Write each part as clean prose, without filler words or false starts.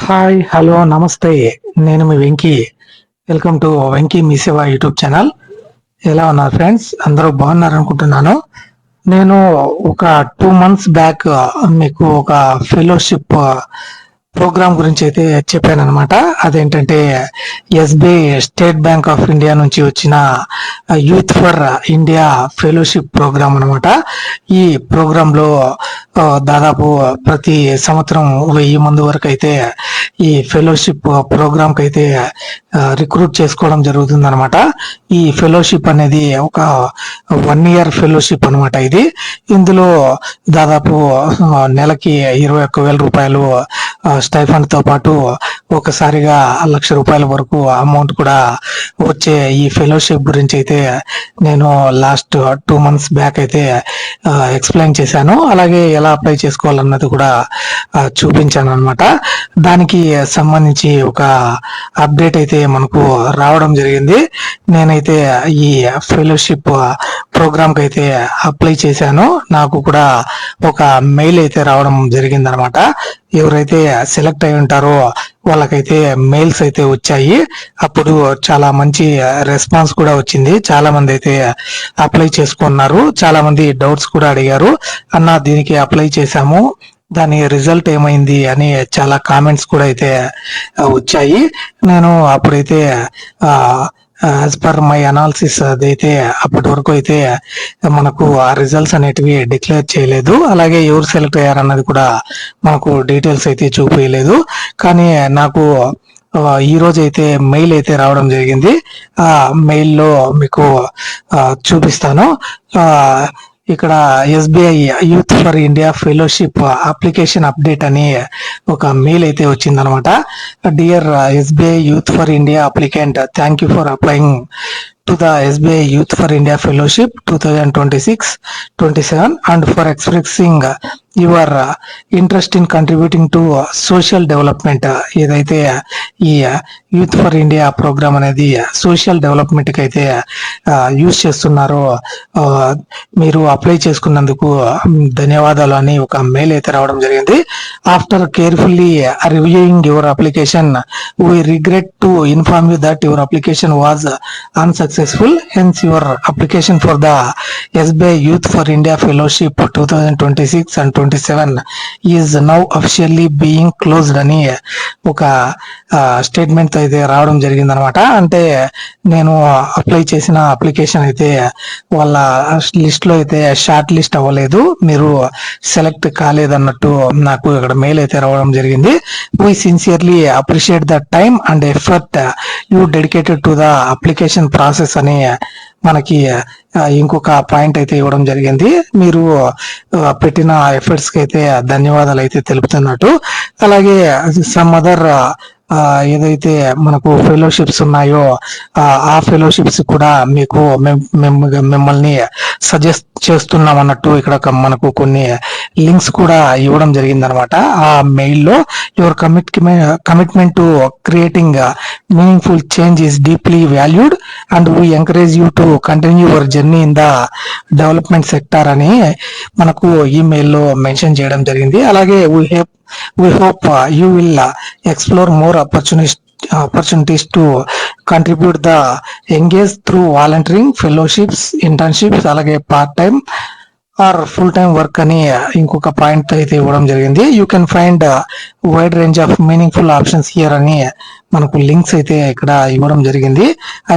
Hi hello నమస్తే. నేను మీ Venky. Welcome to Venky మీ సేవ యూట్యూబ్ ఛానల్. ఎలా ఉన్నారు ఫ్రెండ్స్? అందరూ బాగున్నారు అనుకుంటున్నాను. నేను ఒక 2 months బ్యాక్ మీకు ఒక ఫెలోషిప్ ప్రోగ్రామ్ గురించి అయితే చెప్పాను అనమాట. అదేంటంటే SBI State Bank of India నుంచి వచ్చిన youth for India fellowship programme అనమాట. ఈ ప్రోగ్రామ్ లో దాదాపు ప్రతి సంవత్సరం 1000 మంది వరకు అయితే ఈ ఫెలోషిప్ ప్రోగ్రామ్ కి అయితే రిక్రూట్ చేసుకోవడం జరుగుతుంది అనమాట. ఈ ఫెలోషిప్ అనేది ఒక 1 year ఫెలోషిప్ అనమాట. ఇందులో దాదాపు నెలకి 21,000 రూపాయలు స్టైఫండ్ తో పాటు ఒకసారిగా ₹1,00,000 వరకు అమౌంట్ కూడా వచ్చే ఈ ఫెలోషిప్ గురించి అయితే నేను లాస్ట్ 2 months బ్యాక్ అయితే ఎక్స్ప్లెయిన్ చేశాను. అలాగే ఎలా అప్లై చేసుకోవాలన్నది కూడా చూపించాను అనమాట. దానికి సంబంధించి ఒక అప్డేట్ అయితే మనకు రావడం జరిగింది. నేనైతే ఈ ఫెలోషిప్ ప్రోగ్రామ్ కి అయితే అప్లై చేశాను. నాకు కూడా ఒక మెయిల్ అయితే రావడం జరిగింది అనమాట. ఎవరైతే సెలెక్ట్ అయి ఉంటారో వాళ్ళకైతే మెయిల్స్ అయితే వచ్చాయి. అప్పుడు చాలా మంచి రెస్పాన్స్ కూడా వచ్చింది. చాలా మంది అయితే అప్లై చేసుకున్నారు. చాలా మంది డౌట్స్ కూడా అడిగారు. అన్న దీనికి అప్లై చేశాము, దాని రిజల్ట్ ఏమైంది అని చాలా కామెంట్స్ కూడా అయితే వచ్చాయి. నేను అప్పుడైతే యాజ్ పర్ మై అనాలిసిస్ అదైతే అప్పటి వరకు అయితే మనకు ఆ రిజల్ట్స్ అనేటివి డిక్లేర్ చేయలేదు. అలాగే ఎవరు సెలెక్ట్ అయ్యారన్నది కూడా మనకు డీటెయిల్స్ అయితే చూపించలేదు. కానీ నాకు ఈ రోజు అయితే మెయిల్ అయితే రావడం జరిగింది. ఆ మెయిల్లో మీకు చూపిస్తాను. ఇక్కడ SBI youth for India fellowship application update అని ఒక మెయిల్ అయితే వచ్చిందనమాట. Dear SBI youth for India applicant, thank you for applying to the SBI Youth for India Fellowship 2026-27 and for expressing your interest in contributing to social development. ఏదైతే ఈ youth for India programme అనేది social development కి అయితే use చేస్తున్నారో మీరు apply చేసుకున్నందుకు ధన్యవాదాలు అని ఒక మెయిల్ అయితే రావడం జరిగింది. After carefully reviewing your application we regret to inform you that your application was unsuccessful. Hence your application for the SBI Youth for India Fellowship 2026 and 27 is now officially being closed అని ఒక statement అయితే రావడం జరిగింది అనమాట. అంటే నేను apply చేసిన application అయితే వాళ్ళ లిస్ట్ లో అయితే షార్ట్ లిస్ట్ అవ్వలేదు, మీరు సెలెక్ట్ కాలేదన్నట్టు నాకు ఇక్కడ మెయిల్ అయితే రావడం జరిగింది. we sincerely appreciate the time and effort you dedicated to the application process అని మనకి ఇంకొక పాయింట్ అయితే ఇవ్వడం జరిగింది. మీరు పెట్టిన ఎఫర్ట్స్ కి అయితే ధన్యవాదాలు అయితే తెలుపుతున్నట్టు. అలాగే సమ్ అదర్ ఏదైతే మనకు ఫెలోషిప్స్ ఉన్నాయో ఆ ఫెలోషిప్స్ కూడా మీకు మిమ్మల్ని సజెస్ట్ చేస్తున్నాం అన్నట్టు ఇక్కడ మనకు లింక్స్ కూడా ఇవ్వడం జరిగింది అనమాట. ఆ మెయిల్లో your commitment to creating meaningful change is deeply valued and we encourage you to continue your journey in the development sector అని మనకు ఈ మెయిల్లో మెన్షన్ చేయడం జరిగింది. అలాగే we hope you will explore more opportunities to contribute the engage through volunteering, fellowships, internships, అలాగే part time or full time work అని ఇంకొక పాయింట్ అయితే ఇవ్వడం జరిగింది. You can find wide range of meaningful options here అని మనకు links అయితే ఇక్కడ ఇవ్వడం జరిగింది.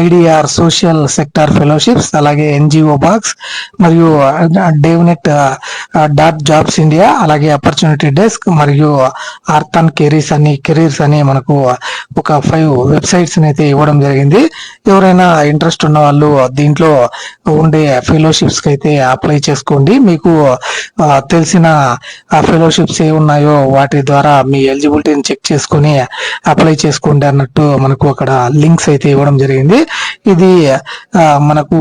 ఐడిఆర్ సోషల్ సెక్టార్ ఫెలోషిప్స్, అలాగే ఎన్జిఓ బాక్స్ మరియు డేవ్నెట్ డాట్ జాబ్స్ ఇండియా, అలాగే ఆపర్చునిటీ డెస్క్ మరియు ఆర్థన్ కెరీర్స్ అని మనకు ఒక 5 వెబ్సైట్స్ అయితే ఇవ్వడం జరిగింది. ఎవరైనా ఇంట్రెస్ట్ ఉన్న వాళ్ళు దీంట్లో ఉండే ఫెలోషిప్స్ కి అయితే అప్లై చేసుకోండి. మీకు తెలిసిన ఫెలోషిప్స్ ఏ ఉన్నాయో వాటి ద్వారా మీ ఎలిజిబిలిటీని చెక్ చేసుకుని అప్లై చేసుకోండి అన్నట్టు మనకు అక్కడ లింక్స్ అయితే ఇవ్వడం జరిగింది. ఇది మనకు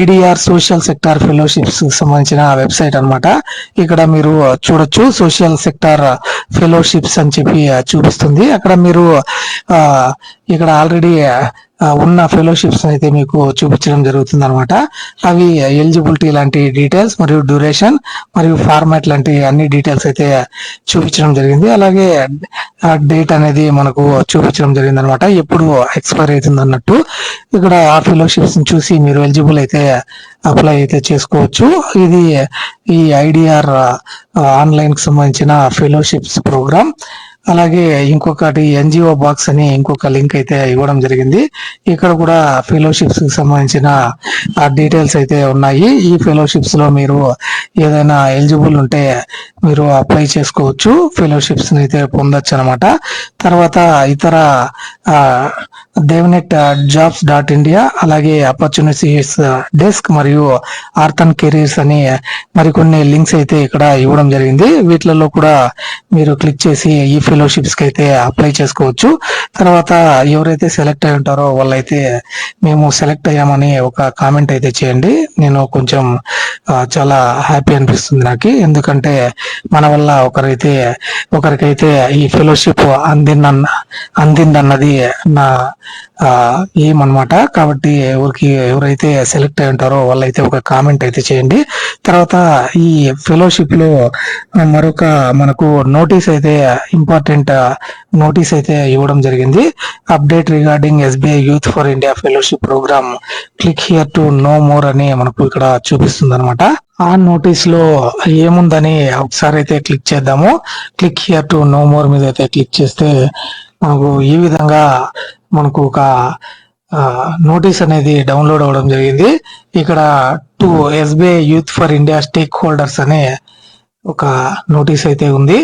ఐడిఆర్ సోషల్ సెక్టార్ ఫెలోషిప్స్ సంబంధించిన వెబ్సైట్ అనమాట. ఇక్కడ మీరు చూడొచ్చు సోషల్ సెక్టార్ ఫెలోషిప్స్ అని చెప్పి చూపిస్తుంది. అక్కడ మీరు ఇక్కడ ఆల్రెడీ ఉన్న ఫెలోషిప్స్ అయితే మీకు చూపించడం జరుగుతుంది అనమాట. అవి ఎలిజిబిలిటీ లాంటి డీటెయిల్స్ మరియు డ్యూరేషన్ మరియు ఫార్మాట్ లాంటి అన్ని డీటెయిల్స్ అయితే చూపించడం జరిగింది. అలాగే డేట్ అనేది మనకు చూపించడం జరిగింది అనమాట, ఎప్పుడు ఎక్స్పైర్ అవుతుంది అన్నట్టు. ఇక్కడ ఆ ఫెలోషిప్స్ చూసి మీరు ఎలిజిబుల్ అయితే అప్లై అయితే చేసుకోవచ్చు. ఇది ఈ ఐడిఆర్ ఆన్లైన్ కి సంబంధించిన ఫెలోషిప్స్ ప్రోగ్రామ్. అలాగే ఇంకొకటి ఎన్జిఓ బాక్స్ అని ఇంకొక లింక్ అయితే ఇవ్వడం జరిగింది. ఇక్కడ కూడా ఫెలోషిప్స్ కి సంబంధించిన డీటెయిల్స్ అయితే ఉన్నాయి. ఈ ఫెలోషిప్స్ లో మీరు ఏదైనా ఎలిజిబుల్ ఉంటే మీరు అప్లై చేసుకోవచ్చు, ఫెలోషిప్స్ అయితే పొందొచ్చు అనమాట. తర్వాత ఇతర దేవ్నెట్ jobs.india, అలాగే ఆపర్చునిటీస్ డెస్క్ మరియు ఆర్థన్ కెరీర్స్ అని మరికొన్ని లింక్స్ అయితే ఇక్కడ ఇవ్వడం జరిగింది. వీటిలలో కూడా మీరు క్లిక్ చేసి ఈ ఫెలోషిప్స్ కి అయితే అప్లై చేసుకోవచ్చు. తర్వాత ఎవరైతే సెలెక్ట్ అయి ఉంటారో వాళ్ళైతే మేము సెలెక్ట్ అయ్యామని ఒక కామెంట్ అయితే చేయండి. నేను కొంచెం చాలా హ్యాపీ అనిపిస్తుంది నాకు, ఎందుకంటే మన వల్ల ఒకరికైతే ఈ ఫెలోషిప్ అందిందన్నది నా ఏమన్నమాట. కాబట్టి ఎవరైతే సెలెక్ట్ అయి ఉంటారో వాళ్ళైతే ఒక కామెంట్ అయితే చేయండి. తర్వాత ఈ ఫెలోషిప్ లో మరొక మనకు నోటీస్ అయితే ఇంపార్టెంట్ నోటీస్ అయితే ఇవ్వడం జరిగింది. Update regarding SBI youth for India fellowship programme, click here to know more అని మనకు ఇక్కడ చూపిస్తుంది అనమాట. ఆ నోటీస్ లో ఏముందని ఒకసారి అయితే క్లిక్ చేద్దాము. Click here to know more మీద అయితే క్లిక్ చేస్తే మనకు ఈ విధంగా మనకు ఒక నోటీస్ అనేది డౌన్లోడ్ అవ్వడం జరిగింది. ఇక్కడ to SBI youth for India stake holders అనే ఒక నోటీస్ అయితే ఉంది.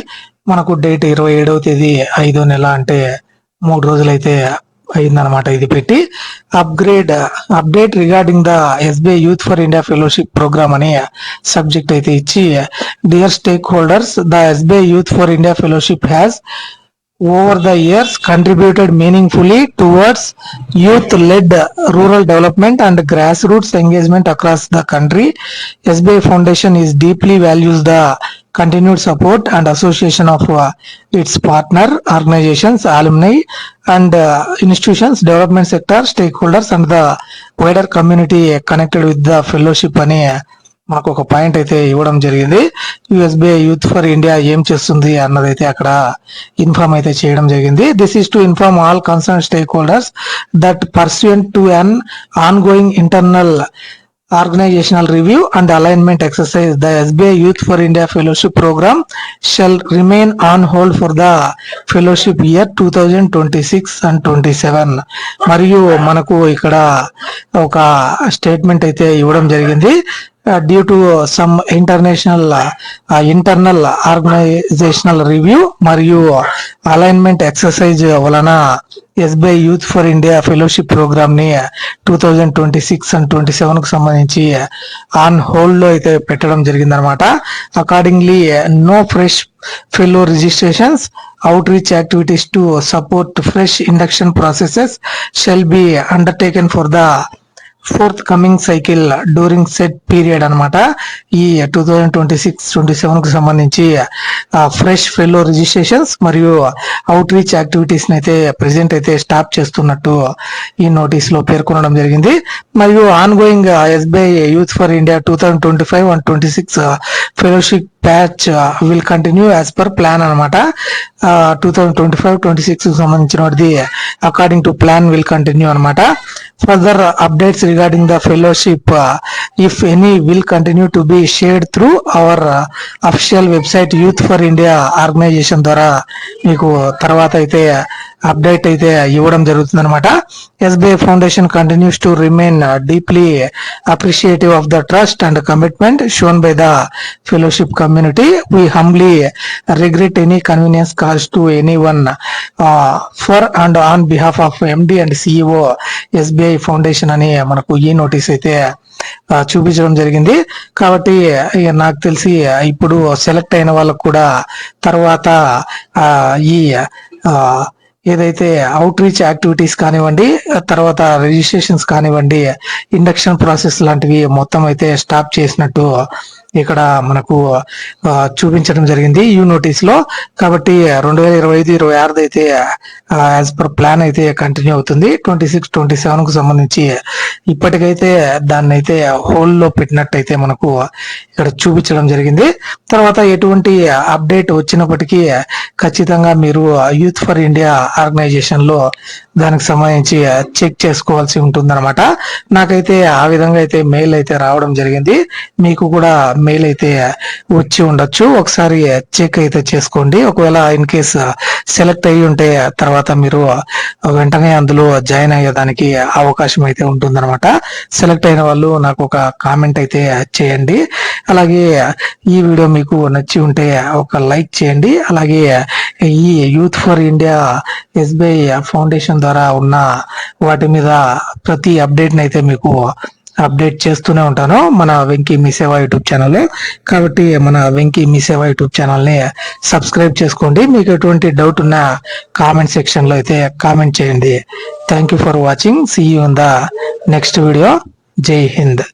మనకు డేట్ 27వ తేదీ 5వ నెల, అంటే 3 రోజులైతే అయిందనమాట. ఇది పెట్టి update regarding the SBI youth for India fellowship programme అనే సబ్జెక్ట్ అయితే ఇచ్చి, dear stakeholders, the SBI youth for India fellowship has over the years contributed meaningfully towards youth-led rural development and grassroots engagement across the country. SBI Foundation is deeply values the continued support and association of its partner organizations, alumni and institutions, development sector, stakeholders and the wider community connected with the fellowship అని మనకు ఒక point అయితే ఇవ్వడం జరిగింది. యుఎస్బిఐ youth for India ఏం చేస్తుంది అన్నదైతే అక్కడ inform అయితే చేయడం జరిగింది. This is to inform all concern stakeholders that pursuant to an ongoing internal organizational review and alignment exercise, the SBI Youth for India Fellowship Program shall remain on hold for the fellowship year 2026 and 27. మరియు మనకు ఇక్కడ ఒక statement అయితే ఇవ్వడం జరిగింది. Due to some internal organisational review మరియు alignment exercise వలన SBI youth for India fellowship programme ని 2026 అండ్ 27 కు సంబంధించి ఆన్ హోల్డ్ లో అయితే పెట్టడం జరిగింది అనమాట. Accordingly no fresh fellow registrations, outreach activities to support fresh induction processes shall be undertaken for the forthcoming cycle during said period అనమాట. ఈ 2026-27 కు సంబంధించి ఫ్రెష్ ఫెలో రిజిస్ట్రేషన్స్ మరియు అవుట్ రీచ్ యాక్టివిటీస్ అయితే ప్రెసెంట్ అయితే stop చేస్తున్నట్టు ఈ notice లో పేర్కొనడం జరిగింది. మరియు ongoing SBI youth for India 2025 and 26 fellowship batch will continue as per plan అనమాట. 2025-26 కు సంబంధించినది according to plan will continue అనమాట. Further updates regarding the fellowship if any will continue to be shared through our official website Youth for India organization ద్వారా మీకు తర్వాత అయితే update అయితే ఇవ్వడం జరుగుతుంది అనమాట. SBI foundation continues to remain deeply appreciative of the trust and commitment shown by the fellowship community. We humbly regret any convenience కాల్స్ to anyone for and on behalf of MD and CEO SBI foundation అని మనకు ఈ notice అయితే చూపించడం జరిగింది. కాబట్టి నాకు తెలిసి ఇప్పుడు సెలెక్ట్ అయిన వాళ్ళకు కూడా తర్వాత ఈ ఏదైతే అవుట్ రీచ్ యాక్టివిటీస్ కానివ్వండి, తర్వాత రిజిస్ట్రేషన్స్ కానివ్వండి, ఇండక్షన్ ప్రాసెస్ లాంటివి మొత్తం అయితే స్టాప్ చేసినట్టు ఇక్కడ మనకు చూపించడం జరిగింది ఈ నోటీస్ లో. కాబట్టి 2025-26 అయితే యాజ్ పర్ ప్లాన్ అయితే కంటిన్యూ అవుతుంది. 26-27 కు సంబంధించి ఇప్పటికైతే దాన్ని అయితే హోల్డ్ లో పెట్టినట్టయితే మనకు ఇక్కడ చూపించడం జరిగింది. తర్వాత ఎటువంటి అప్డేట్ వచ్చినప్పటికీ ఖచ్చితంగా మీరు యూత్ ఫర్ ఇండియా ఆర్గనైజేషన్ లో దానికి సంబంధించి చెక్ చేసుకోవాల్సి ఉంటుందన్నమాట. నాకైతే ఆ విధంగా అయితే మెయిల్ అయితే రావడం జరిగింది. మీకు కూడా మెయిల్ అయితే వచ్చి ఉండొచ్చు. ఒకసారి చెక్ అయితే చేసుకోండి. ఒకవేళ ఇన్ కేస్ సెలెక్ట్ అయ్యి ఉంటే తర్వాత మీరు వెంటనే అందులో జాయిన్ అయ్యేదానికి అవకాశం అయితే ఉంటుందన్నమాట. సెలెక్ట్ అయిన వాళ్ళు నాకు ఒక కామెంట్ అయితే చేయండి. అలాగే ఈ వీడియో మీకు నచ్చి ఉంటే ఒక లైక్ చేయండి. అలాగే ఈ youth for India SBI foundation ద్వారా ఉన్న వాటి మీద ప్రతి అప్డేట్ అయితే మీకు అప్డేట్ చేస్తూనే ఉంటాను మన వెంకీ మీ సేవ యూట్యూబ్ ఛానల్. కాబట్టి మన వెంకీ మీ సేవ యూట్యూబ్ ఛానల్ ని సబ్స్క్రైబ్ చేసుకోండి. మీకు ఎటువంటి డౌట్ ఉన్నా కామెంట్ సెక్షన్ లో అయితే కామెంట్ చేయండి. Thank you for watching. See you in the next video. Jai Hind.